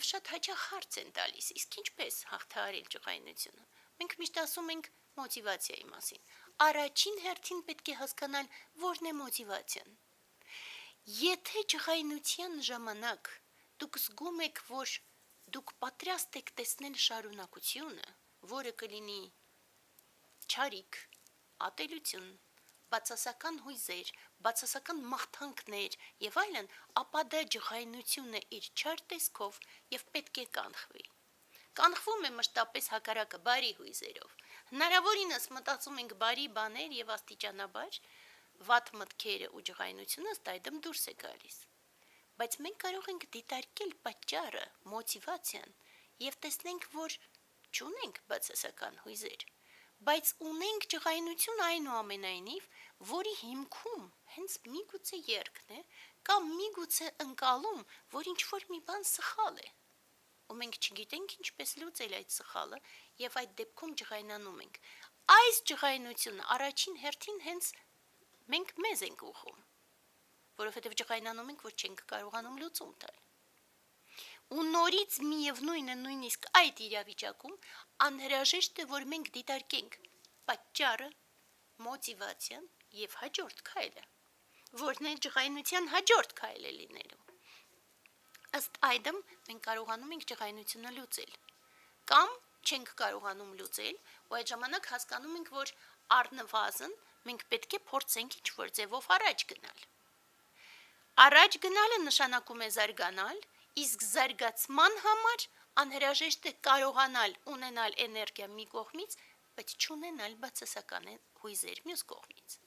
շատ հաճախ հարց են տալիս, իսկ ինչպես հաղթահարել ջղայնությունը։ Մենք միշտ ասում ենք մոտիվացիայի մասին։ Առաջին հերթին պետք է հասկանալ, որն է մոտիվացիան։ Եթե ջղայնության ժամանակ դուք զգում եք, որ դուք պատրաստ եք տեսնել շարունակությունը, որը կլինի չարիք, ատելություն, բացասական հույզեր, բացասական մաղթանքներ եւ այլն, ապա դա ջղայնություն է իր չար տեսքով եւ պետք է կանխվի։ Կանխվում է մշտապես հակառակը բարի հույզերով։ Հնարավորինս մտածում ենք բարի բաներ եւ աստիճանաբար վատ մտքերը ու ջղայնությունը ըստ այդմ դուրս է գալիս։ Բայց մենք կարող ենք դիտարկել պատճառը, մոտիվացիան եւ տեսնենք, որ չունենք բացասական հույզեր, բայց ունենք ջղայնություն այնուամենայնիվ, որի հիմքում հենց միգուցե երգն է կամ միգուցե ընկալում, որ ինչ-որ մի բան սխալ է։ Ու մենք չգիտենք ինչպես լուծել այդ սխալը եւ այդ դեպքում ջղայնանում ենք։ Այս ջղայնությունը առաջին հերթին հենց մենք մեզ ենք ուղղում, որովհետեւ ջղայնանում ենք, որ չենք կարողանում լուծում տալ։ Ու նորից միևնույն է, նույնիսկ այդ իրավիճակում անհրաժեշտ է, որ մենք դիտարկենք պատճառը, մոտիվացիան եւ հաջորդ քայլը, որն է ջղայնության հաջորդ քայլը լինելու։ Ըստ այդմ մենք կարողանում ենք ջղայնությունը լուծել, կամ չենք կարողանում լուծել, ու այդ ժամանակ հասկանում ենք, որ առնվազն մենք պետք է փորձենք ինչ-որ ձևով առաջ գնալ։ Առաջ գնալը նշանակում է զարգանալ, իսկ զարգացման համար անհրաժեշտ է կարողանալ ունենալ էներգիա մի կողմից, բայց չունենալ բացասական հույզեր մյուս կողմից։